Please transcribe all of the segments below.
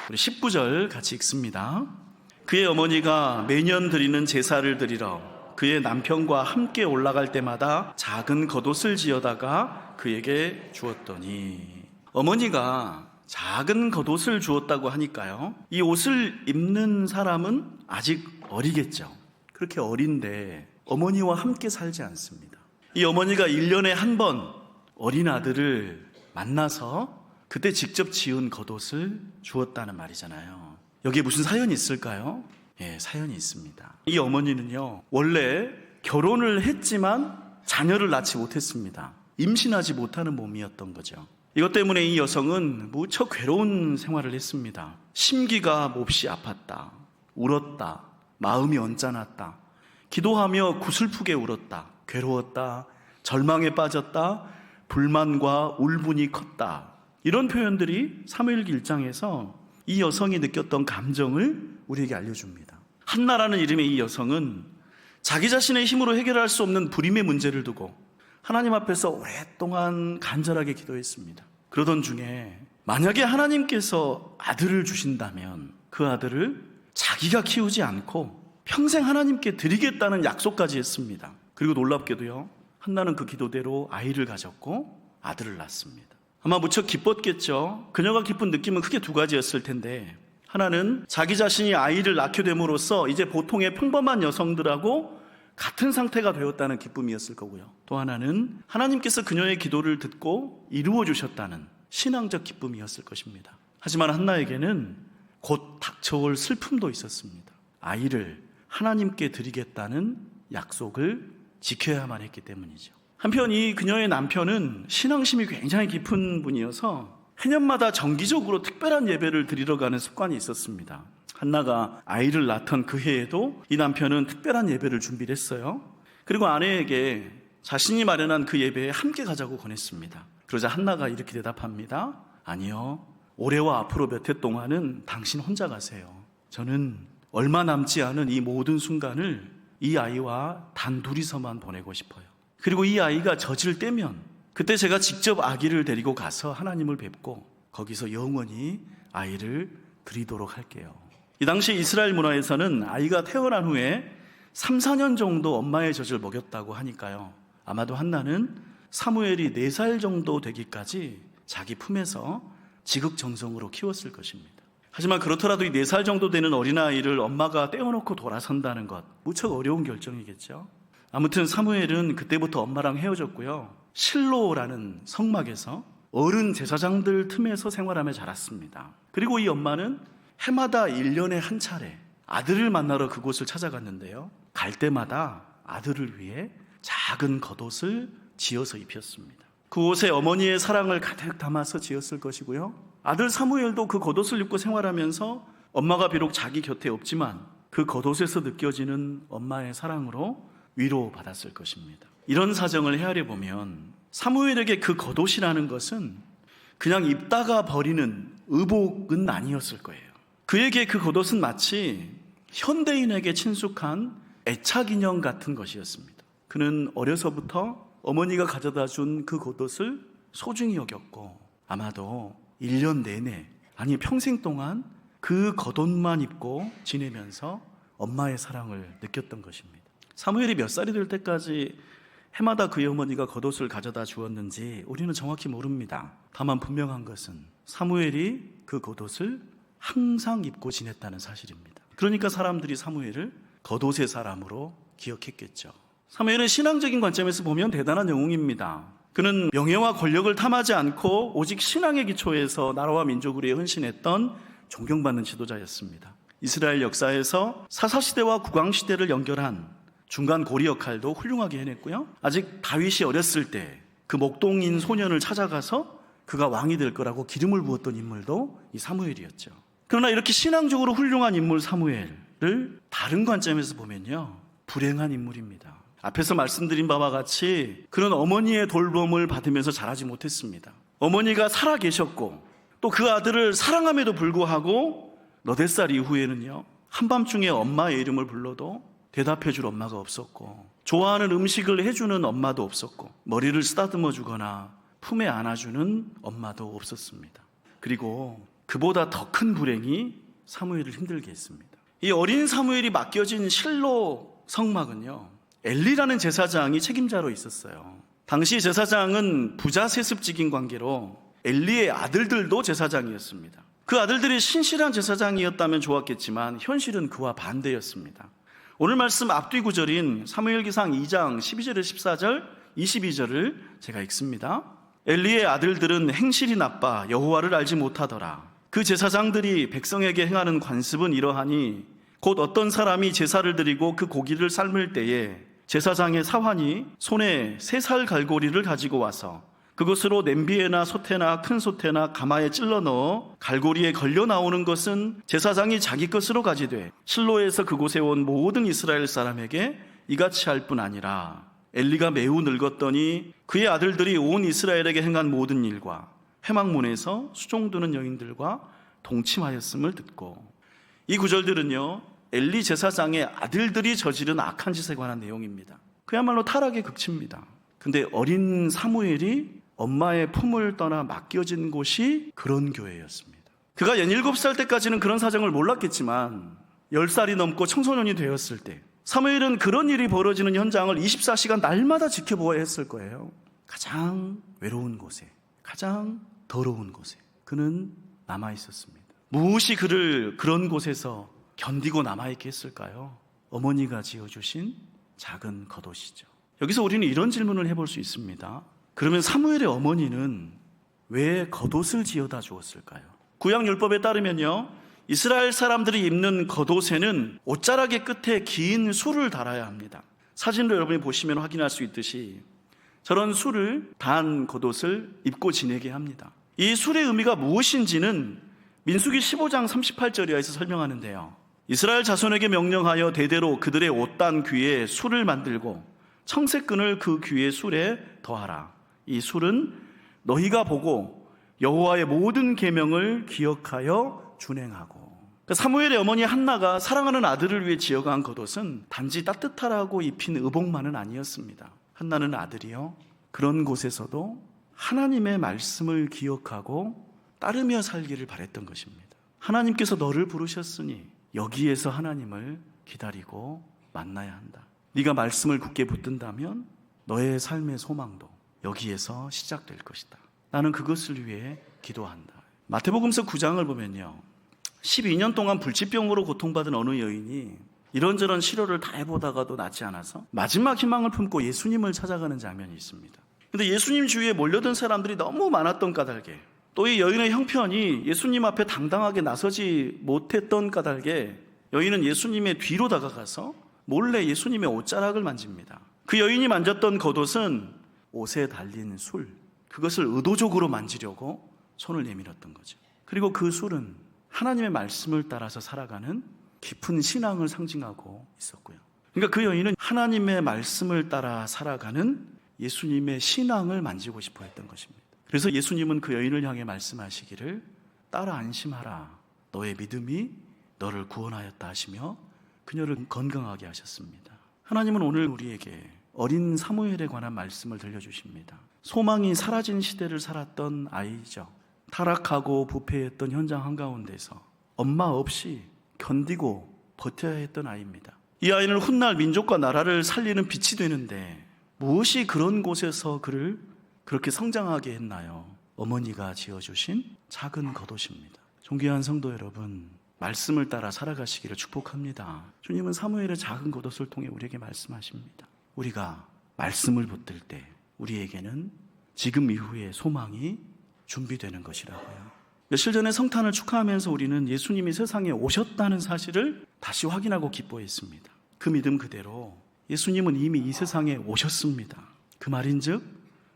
우리 19절 같이 읽습니다. 그의 어머니가 매년 드리는 제사를 드리러 그의 남편과 함께 올라갈 때마다 작은 겉옷을 지어다가 그에게 주었더니, 어머니가 작은 겉옷을 주었다고 하니까요, 이 옷을 입는 사람은 아직 어리겠죠. 그렇게 어린데 어머니와 함께 살지 않습니다. 이 어머니가 1년에 한 번 어린 아들을 만나서 그때 직접 지은 겉옷을 주었다는 말이잖아요. 여기에 무슨 사연이 있을까요? 예, 사연이 있습니다. 이 어머니는요, 원래 결혼을 했지만 자녀를 낳지 못했습니다. 임신하지 못하는 몸이었던 거죠. 이것 때문에 이 여성은 무척 괴로운 생활을 했습니다. 심기가 몹시 아팠다, 울었다, 마음이 언짢았다, 기도하며 구슬프게 울었다, 괴로웠다, 절망에 빠졌다, 불만과 울분이 컸다. 이런 표현들이 사무엘기 1장에서 이 여성이 느꼈던 감정을 우리에게 알려줍니다. 한나라는 이름의 이 여성은 자기 자신의 힘으로 해결할 수 없는 불임의 문제를 두고 하나님 앞에서 오랫동안 간절하게 기도했습니다. 그러던 중에 만약에 하나님께서 아들을 주신다면 그 아들을 자기가 키우지 않고 평생 하나님께 드리겠다는 약속까지 했습니다. 그리고 놀랍게도요, 한나는 그 기도대로 아이를 가졌고 아들을 낳습니다. 아마 무척 기뻤겠죠. 그녀가 기쁜 느낌은 크게 두 가지였을 텐데, 하나는 자기 자신이 아이를 낳게 됨으로써 이제 보통의 평범한 여성들하고 같은 상태가 되었다는 기쁨이었을 거고요. 또 하나는 하나님께서 그녀의 기도를 듣고 이루어 주셨다는 신앙적 기쁨이었을 것입니다. 하지만 한나에게는 곧 닥쳐올 슬픔도 있었습니다. 아이를 하나님께 드리겠다는 약속을 지켜야만 했기 때문이죠. 한편 이 그녀의 남편은 신앙심이 굉장히 깊은 분이어서 해년마다 정기적으로 특별한 예배를 드리러 가는 습관이 있었습니다. 한나가 아이를 낳던 그 해에도 이 남편은 특별한 예배를 준비를 했어요. 그리고 아내에게 자신이 마련한 그 예배에 함께 가자고 권했습니다. 그러자 한나가 이렇게 대답합니다. 아니요, 올해와 앞으로 몇 해 동안은 당신 혼자 가세요. 저는 얼마 남지 않은 이 모든 순간을 이 아이와 단 둘이서만 보내고 싶어요. 그리고 이 아이가 젖을 떼면 그때 제가 직접 아기를 데리고 가서 하나님을 뵙고 거기서 영원히 아이를 드리도록 할게요. 이 당시 이스라엘 문화에서는 아이가 태어난 후에 3, 4년 정도 엄마의 젖을 먹였다고 하니까요, 아마도 한나는 사무엘이 4살 정도 되기까지 자기 품에서 지극정성으로 키웠을 것입니다. 하지만 그렇더라도 이 4살 정도 되는 어린아이를 엄마가 떼어놓고 돌아선다는 것, 무척 어려운 결정이겠죠. 아무튼 사무엘은 그때부터 엄마랑 헤어졌고요, 실로라는 성막에서 어른 제사장들 틈에서 생활하며 자랐습니다. 그리고 이 엄마는 해마다 1년에 한 차례 아들을 만나러 그곳을 찾아갔는데요, 갈 때마다 아들을 위해 작은 겉옷을 지어서 입혔습니다. 그 옷에 어머니의 사랑을 가득 담아서 지었을 것이고요, 아들 사무엘도 그 겉옷을 입고 생활하면서 엄마가 비록 자기 곁에 없지만 그 겉옷에서 느껴지는 엄마의 사랑으로 위로받았을 것입니다. 이런 사정을 헤아려 보면 사무엘에게 그 겉옷이라는 것은 그냥 입다가 버리는 의복은 아니었을 거예요. 그에게 그 겉옷은 마치 현대인에게 친숙한 애착인형 같은 것이었습니다. 그는 어려서부터 어머니가 가져다 준 그 겉옷을 소중히 여겼고 아마도 1년 내내, 아니 평생 동안 그 겉옷만 입고 지내면서 엄마의 사랑을 느꼈던 것입니다. 사무엘이 몇 살이 될 때까지 해마다 그의 어머니가 겉옷을 가져다 주었는지 우리는 정확히 모릅니다. 다만 분명한 것은 사무엘이 그 겉옷을 항상 입고 지냈다는 사실입니다. 그러니까 사람들이 사무엘을 겉옷의 사람으로 기억했겠죠. 사무엘은 신앙적인 관점에서 보면 대단한 영웅입니다. 그는 명예와 권력을 탐하지 않고 오직 신앙의 기초에서 나라와 민족을 위해 헌신했던 존경받는 지도자였습니다. 이스라엘 역사에서 사사시대와 국왕시대를 연결한 중간 고리 역할도 훌륭하게 해냈고요, 아직 다윗이 어렸을 때 그 목동인 소년을 찾아가서 그가 왕이 될 거라고 기름을 부었던 인물도 이 사무엘이었죠. 그러나 이렇게 신앙적으로 훌륭한 인물 사무엘을 다른 관점에서 보면요, 불행한 인물입니다. 앞에서 말씀드린 바와 같이 그는 어머니의 돌봄을 받으면서 자라지 못했습니다. 어머니가 살아 계셨고 또 그 아들을 사랑함에도 불구하고 너댓 살 이후에는요, 한밤중에 엄마의 이름을 불러도 대답해 줄 엄마가 없었고, 좋아하는 음식을 해주는 엄마도 없었고, 머리를 쓰다듬어 주거나 품에 안아주는 엄마도 없었습니다. 그리고 그보다 더 큰 불행이 사무엘을 힘들게 했습니다. 이 어린 사무엘이 맡겨진 실로 성막은요, 엘리라는 제사장이 책임자로 있었어요. 당시 제사장은 부자 세습직인 관계로 엘리의 아들들도 제사장이었습니다. 그 아들들이 신실한 제사장이었다면 좋았겠지만 현실은 그와 반대였습니다. 오늘 말씀 앞뒤 구절인 사무엘기상 2장 12절에 14절, 22절을 제가 읽습니다. 엘리의 아들들은 행실이 나빠 여호와를 알지 못하더라. 그 제사장들이 백성에게 행하는 관습은 이러하니 곧 어떤 사람이 제사를 드리고 그 고기를 삶을 때에 제사장의 사환이 손에 3살 갈고리를 가지고 와서 그것으로 냄비에나 솥에나 큰 솥에나 가마에 찔러 넣어 갈고리에 걸려 나오는 것은 제사장이 자기 것으로 가지되 실로에서 그곳에 온 모든 이스라엘 사람에게 이같이 할 뿐 아니라 엘리가 매우 늙었더니 그의 아들들이 온 이스라엘에게 행한 모든 일과 회막문에서 수종 두는 여인들과 동침하였음을 듣고, 이 구절들은요 엘리 제사장의 아들들이 저지른 악한 짓에 관한 내용입니다. 그야말로 타락의 극치입니다. 근데 어린 사무엘이 엄마의 품을 떠나 맡겨진 곳이 그런 교회였습니다. 그가 17살 때까지는 그런 사정을 몰랐겠지만 10살이 넘고 청소년이 되었을 때 사무엘은 그런 일이 벌어지는 현장을 24시간 날마다 지켜보아야 했을 거예요. 가장 외로운 곳에, 가장 더러운 곳에 그는 남아있었습니다. 무엇이 그를 그런 곳에서 견디고 남아있게 했을까요? 어머니가 지어주신 작은 겉옷이죠. 여기서 우리는 이런 질문을 해볼 수 있습니다. 그러면 사무엘의 어머니는 왜 겉옷을 지어다 주었을까요? 구약율법에 따르면요, 이스라엘 사람들이 입는 겉옷에는 옷자락의 끝에 긴 술을 달아야 합니다. 사진으로 여러분이 보시면 확인할 수 있듯이 저런 술을 단 겉옷을 입고 지내게 합니다. 이 술의 의미가 무엇인지는 민수기 15장 38절에서 설명하는데요, 이스라엘 자손에게 명령하여 대대로 그들의 옷단 귀에 술을 만들고 청색끈을 그 귀의 술에 더하라. 이 술은 너희가 보고 여호와의 모든 계명을 기억하여 준행하고. 사무엘의 어머니 한나가 사랑하는 아들을 위해 지어간 겉옷은 단지 따뜻하라고 입힌 의복만은 아니었습니다. 한나는 아들이요, 그런 곳에서도 하나님의 말씀을 기억하고 따르며 살기를 바랬던 것입니다. 하나님께서 너를 부르셨으니 여기에서 하나님을 기다리고 만나야 한다. 네가 말씀을 굳게 붙든다면 너의 삶의 소망도 여기에서 시작될 것이다. 나는 그것을 위해 기도한다. 마태복음서 9장을 보면요, 12년 동안 불치병으로 고통받은 어느 여인이 이런저런 치료를 다 해보다가도 낫지 않아서 마지막 희망을 품고 예수님을 찾아가는 장면이 있습니다. 근데 예수님 주위에 몰려든 사람들이 너무 많았던 까닭에, 또 이 여인의 형편이 예수님 앞에 당당하게 나서지 못했던 까닭에 여인은 예수님의 뒤로 다가가서 몰래 예수님의 옷자락을 만집니다. 그 여인이 만졌던 겉옷은 옷에 달린 술, 그것을 의도적으로 만지려고 손을 내밀었던 거죠. 그리고 그 술은 하나님의 말씀을 따라서 살아가는 깊은 신앙을 상징하고 있었고요. 그러니까 그 여인은 하나님의 말씀을 따라 살아가는 예수님의 신앙을 만지고 싶어 했던 것입니다. 그래서 예수님은 그 여인을 향해 말씀하시기를 따라 안심하라, 너의 믿음이 너를 구원하였다 하시며 그녀를 건강하게 하셨습니다. 하나님은 오늘 우리에게 어린 사무엘에 관한 말씀을 들려주십니다. 소망이 사라진 시대를 살았던 아이죠. 타락하고 부패했던 현장 한가운데서 엄마 없이 견디고 버텨야 했던 아이입니다. 이 아이는 훗날 민족과 나라를 살리는 빛이 되는데 무엇이 그런 곳에서 그를 그렇게 성장하게 했나요? 어머니가 지어주신 작은 겉옷입니다. 존귀한 성도 여러분, 말씀을 따라 살아가시기를 축복합니다. 주님은 사무엘의 작은 겉옷을 통해 우리에게 말씀하십니다. 우리가 말씀을 붙들 때 우리에게는 지금 이후에 소망이 준비되는 것이라고요. 며칠 전에 성탄을 축하하면서 우리는 예수님이 세상에 오셨다는 사실을 다시 확인하고 기뻐했습니다. 그 믿음 그대로 예수님은 이미 이 세상에 오셨습니다. 그 말인즉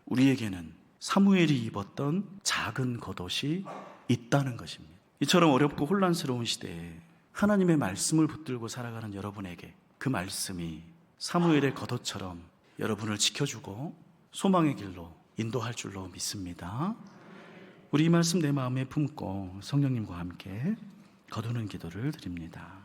우리에게는 사무엘이 입었던 작은 겉옷이 있다는 것입니다. 이처럼 어렵고 혼란스러운 시대에 하나님의 말씀을 붙들고 살아가는 여러분에게 그 말씀이 사무엘의 겉옷처럼 여러분을 지켜주고 소망의 길로 인도할 줄로 믿습니다. 우리 이 말씀 내 마음에 품고 성령님과 함께 거두는 기도를 드립니다.